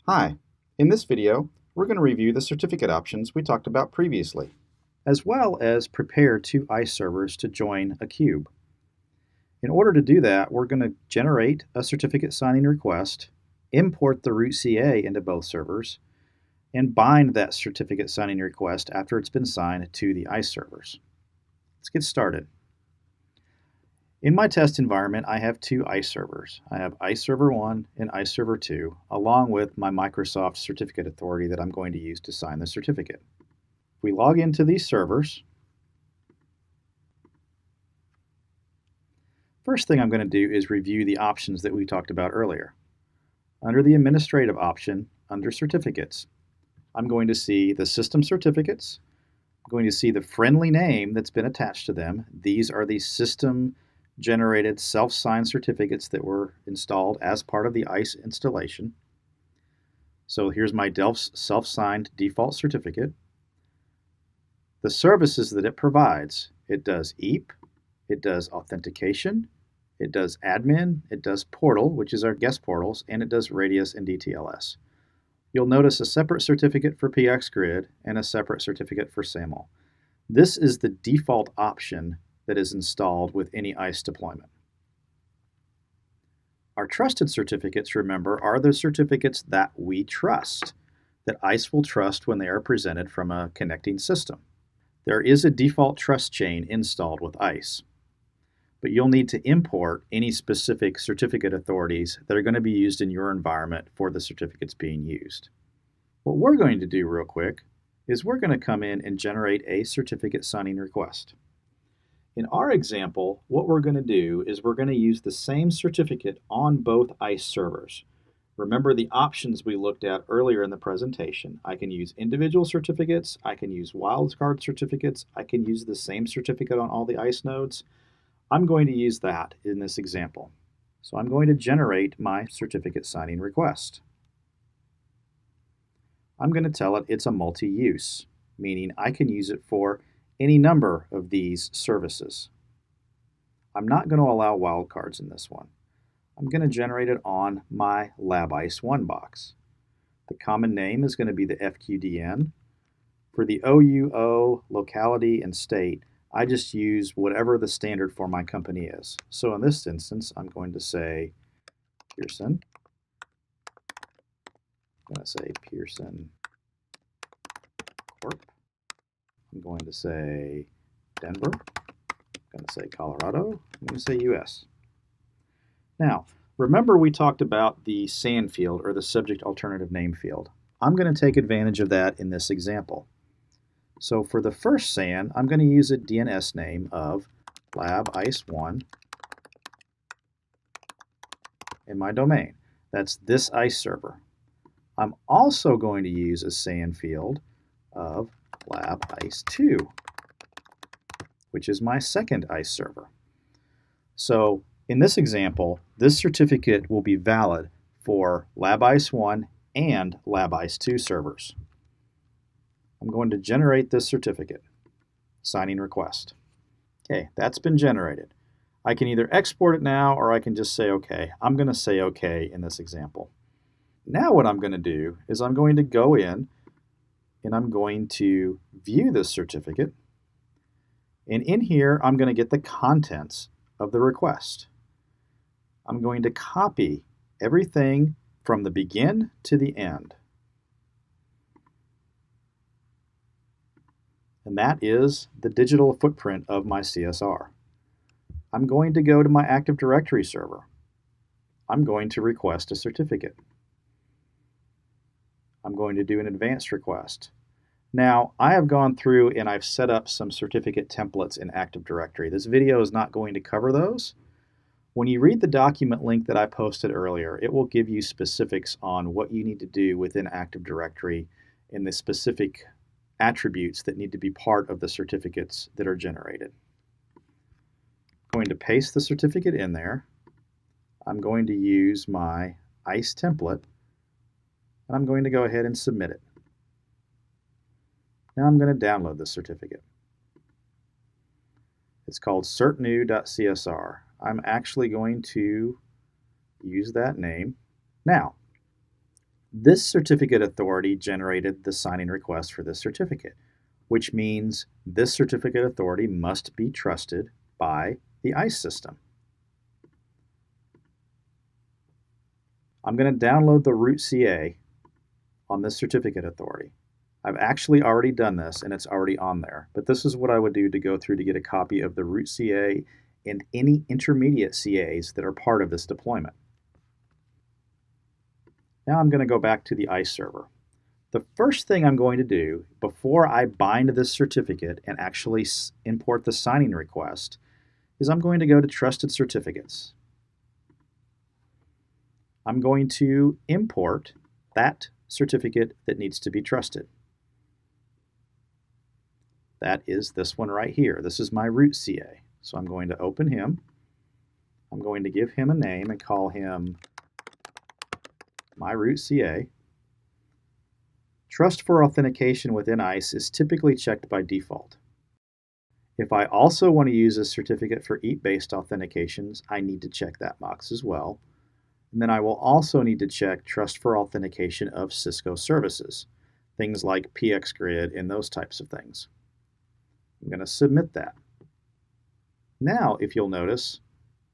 Hi, in this video, we're going to review the certificate options we talked about previously, as well as prepare two ICE servers to join a cube. In order to do that, we're going to generate a certificate signing request, import the root CA into both servers, and bind that certificate signing request after it's been signed to the ICE servers. Let's get started. In my test environment, I have two ICE servers. I have ICE Server 1 and ICE Server 2, along with my Microsoft Certificate Authority that I'm going to use to sign the certificate. If we log into these servers, first thing I'm going to do is review the options that we talked about earlier. Under the Administrative option, under Certificates, I'm going to see the System Certificates. I'm going to see the friendly name that's been attached to them. These are the system generated self-signed certificates that were installed as part of the ICE installation. So here's my self-signed default certificate. The services that it provides, it does EAP, it does authentication, it does admin, it does portal, which is our guest portals, and it does Radius and DTLS. You'll notice a separate certificate for PX Grid and a separate certificate for SAML. This is the default option that is installed with any ICE deployment. Our trusted certificates, remember, are the certificates that we trust, that ICE will trust when they are presented from a connecting system. There is a default trust chain installed with ICE, but you'll need to import any specific certificate authorities that are going to be used in your environment for the certificates being used. What we're going to do real quick is we're going to come in and generate a certificate signing request. In our example, what we're going to do is we're going to use the same certificate on both ICE servers. Remember the options we looked at earlier in the presentation. I can use individual certificates, I can use wildcard certificates, I can use the same certificate on all the ICE nodes. I'm going to use that in this example. So I'm going to generate my certificate signing request. I'm going to tell it it's a multi-use, meaning I can use it for any number of these services. I'm not going to allow wildcards in this one. I'm going to generate it on my LabICE1 box. The common name is going to be the FQDN. For the OUO, locality, and state, I just use whatever the standard for my company is. So in this instance, I'm going to say Pearson. I'm going to say Pearson Corp. I'm going to say Denver. I'm going to say Colorado. I'm going to say US. Now, remember we talked about the SAN field, or the subject alternative name field. I'm going to take advantage of that in this example. So for the first SAN, I'm going to use a DNS name of LabICE1 in my domain. That's this ICE server. I'm also going to use a SAN field of LabICE2, which is my second ICE server. So in this example, this certificate will be valid for LabICE1 and LabICE2 servers. I'm going to generate this certificate, signing request. Okay, that's been generated. I can either export it now or I can just say OK. I'm going to say OK in this example. Now what I'm going to do is I'm going to go in and I'm going to view this certificate. And in here, I'm going to get the contents of the request. I'm going to copy everything from the begin to the end. And that is the digital footprint of my CSR. I'm going to go to my Active Directory server. I'm going to request a certificate. I'm going to do an advanced request. Now, I have gone through and I've set up some certificate templates in Active Directory. This video is not going to cover those. When you read the document link that I posted earlier, it will give you specifics on what you need to do within Active Directory and the specific attributes that need to be part of the certificates that are generated. I'm going to paste the certificate in there. I'm going to use my ICE template, and I'm going to go ahead and submit it. Now I'm going to download this certificate. It's called certnew.csr. I'm actually going to use that name. Now, This certificate authority generated the signing request for this certificate, which means this certificate authority must be trusted by the ICE system. I'm going to download the root CA on this certificate authority. I've actually already done this and it's already on there, but this is what I would do to go through to get a copy of the root CA and any intermediate CAs that are part of this deployment. Now I'm going to go back to the ICE server. The first thing I'm going to do before I bind this certificate and actually import the signing request is I'm going to go to Trusted Certificates. I'm going to import that certificate that needs to be trusted. That is this one right here. This is my root CA. So I'm going to open him. I'm going to give him a name and call him my root CA. Trust for authentication within ICE is typically checked by default. If I also want to use a certificate for EAT-based authentications, I need to check that box as well. And then I will also need to check trust for authentication of Cisco services, things like PXGrid and those types of things. I'm going to submit that. Now, if you'll notice,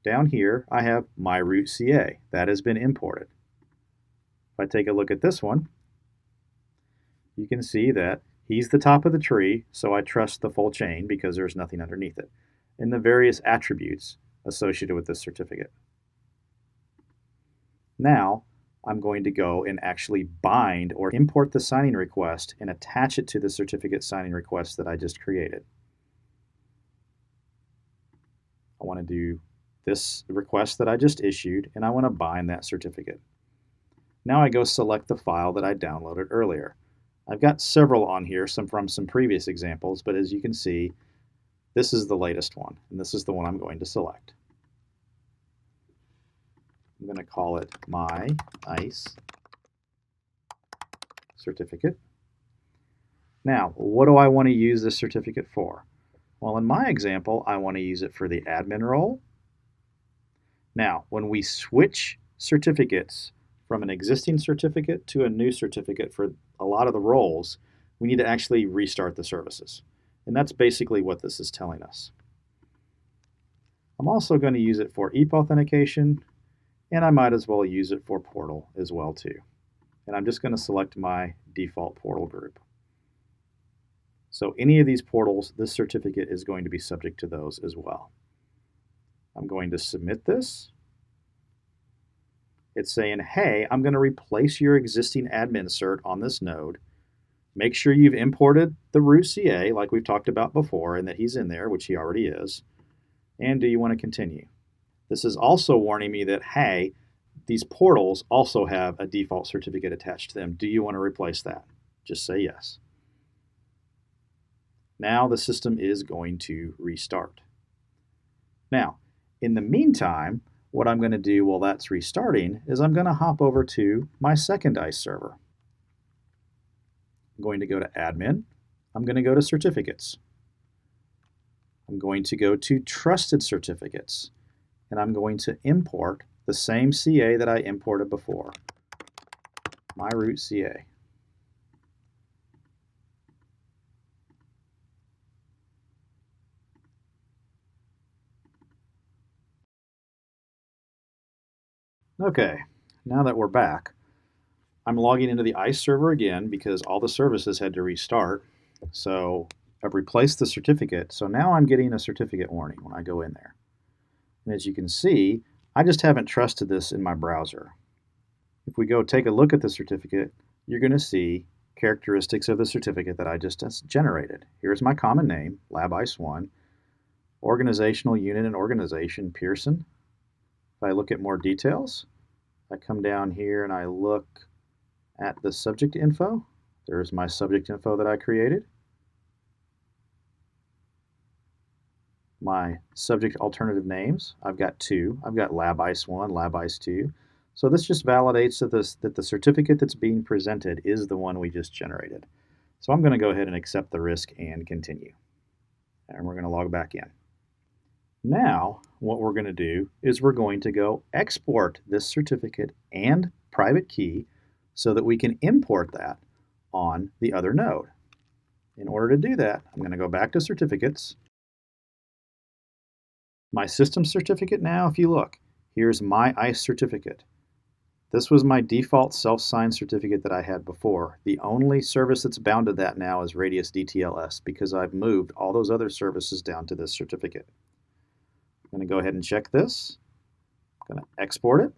down here I have my root CA. That has been imported. If I take a look at this one, you can see that he's the top of the tree, so I trust the full chain because there's nothing underneath it, and the various attributes associated with this certificate. Now, I'm going to go and actually bind or import the signing request and attach it to the certificate signing request that I just created. I want to do this request that I just issued, and I want to bind that certificate. Now I go select the file that I downloaded earlier. I've got several on here, some from some previous examples, but as you can see, this is the latest one, and this is the one I'm going to select. I'm going to call it my ICE certificate. Now, what do I want to use this certificate for? Well, in my example, I want to use it for the admin role. Now, when we switch certificates from an existing certificate to a new certificate for a lot of the roles, we need to actually restart the services. And that's basically what this is telling us. I'm also going to use it for EAP authentication, and I might as well use it for portal as well too. And I'm just going to select my default portal group. So any of these portals, this certificate is going to be subject to those as well. I'm going to submit this. It's saying, hey, I'm going to replace your existing admin cert on this node. Make sure you've imported the root CA like we've talked about before and that he's in there, which he already is. And do you want to continue? This is also warning me that, hey, these portals also have a default certificate attached to them. Do you want to replace that? Just say yes. Now the system is going to restart. Now, in the meantime, what I'm going to do while that's restarting is I'm going to hop over to my second ICE server. I'm going to go to Admin. I'm going to go to Certificates. I'm going to go to Trusted Certificates, and I'm going to import the same CA that I imported before, my root CA. Okay, now that we're back, I'm logging into the ICE server again because all the services had to restart. So I've replaced the certificate. So now I'm getting a certificate warning when I go in there. And as you can see, I just haven't trusted this in my browser. If we go take a look at the certificate, you're going to see characteristics of the certificate that I just generated. Here's my common name, LabICE1, organizational unit and organization, Pearson. If I look at more details, I come down here and I look at the subject info. There's my subject info that I created. My subject alternative names, I've got two. I've got LabICE1, LabICE2. So this just validates that the certificate that's being presented is the one we just generated. So I'm going to go ahead and accept the risk and continue. And we're going to log back in. Now, what we're going to do is we're going to go export this certificate and private key so that we can import that on the other node. In order to do that, I'm going to go back to certificates. My system certificate now, if you look, here's my ISE certificate. This was my default self-signed certificate that I had before. The only service that's bound to that now is Radius DTLS because I've moved all those other services down to this certificate. I'm going to go ahead and check this. I'm going to export it.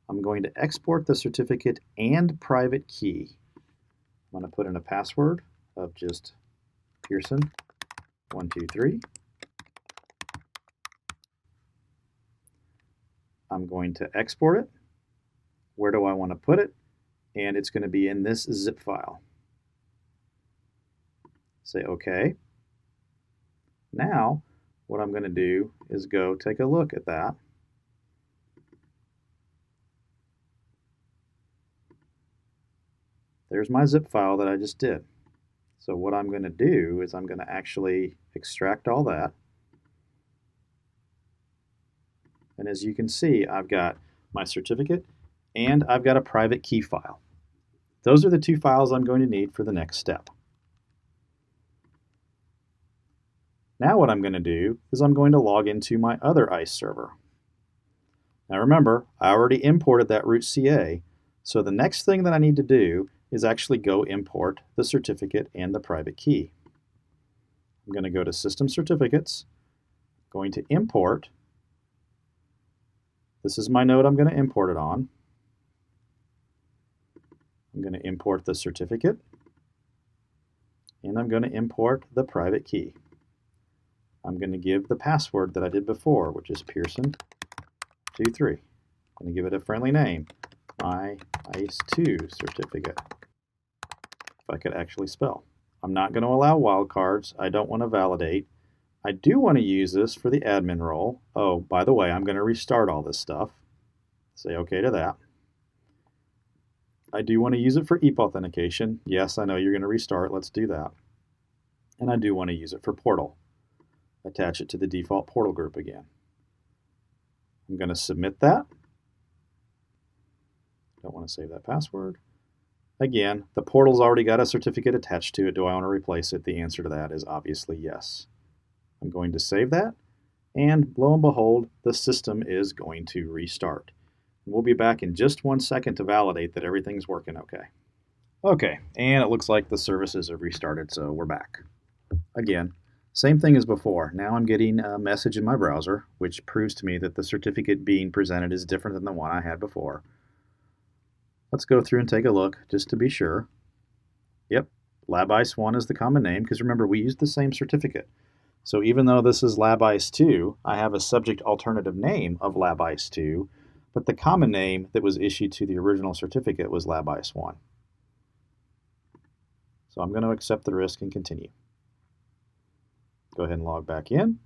I'm going to export the certificate and private key. I'm going to put in a password of just Pearson123. I'm going to export it. Where do I want to put it? And it's going to be in this zip file. Say OK. Now, what I'm going to do is go take a look at that. There's my zip file that I just did. So what I'm going to do is I'm going to actually extract all that. And as you can see, I've got my certificate and I've got a private key file. Those are the two files I'm going to need for the next step. Now what I'm going to do is I'm going to log into my other ISE server. Now remember, I already imported that root CA, so the next thing that I need to do is actually go import the certificate and the private key. I'm going to go to System Certificates, going to import. This is my node I'm going to import it on. I'm going to import the certificate, and I'm going to import the private key. I'm going to give the password that I did before, which is Pearson23. I'm going to give it a friendly name, my ISE2 certificate, if I could actually spell. I'm not going to allow wildcards. I don't want to validate. I do want to use this for the admin role. Oh, by the way, I'm going to restart all this stuff. Say OK to that. I do want to use it for EAP authentication. Yes, I know you're going to restart. Let's do that. And I do want to use it for portal. Attach it to the default portal group again. I'm going to submit that. Don't want to save that password. Again, the portal's already got a certificate attached to it. Do I want to replace it? The answer to that is obviously yes. I'm going to save that, and lo and behold, the system is going to restart. We'll be back in just 1 second to validate that everything's working okay. Okay, and it looks like the services have restarted, so we're back. Again, same thing as before. Now I'm getting a message in my browser, which proves to me that the certificate being presented is different than the one I had before. Let's go through and take a look just to be sure. Yep, LabISE1 is the common name because remember we used the same certificate. So even though this is LabISE2, I have a subject alternative name of LabISE2, but the common name that was issued to the original certificate was LabISE1. So I'm going to accept the risk and continue. Go ahead and log back in.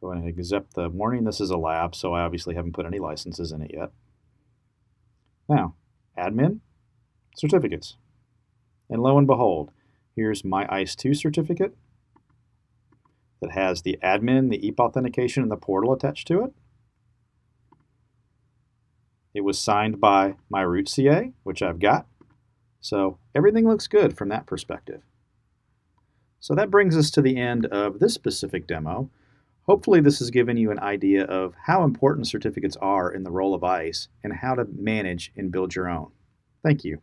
Go ahead and accept the warning. This is a lab, so I obviously haven't put any licenses in it yet. Now, admin, certificates. And lo and behold, here's my ISE2 certificate that has the admin, the EAP authentication, and the portal attached to it. It was signed by my root CA, which I've got. So everything looks good from that perspective. So that brings us to the end of this specific demo. Hopefully this has given you an idea of how important certificates are in the role of ISE and how to manage and build your own. Thank you.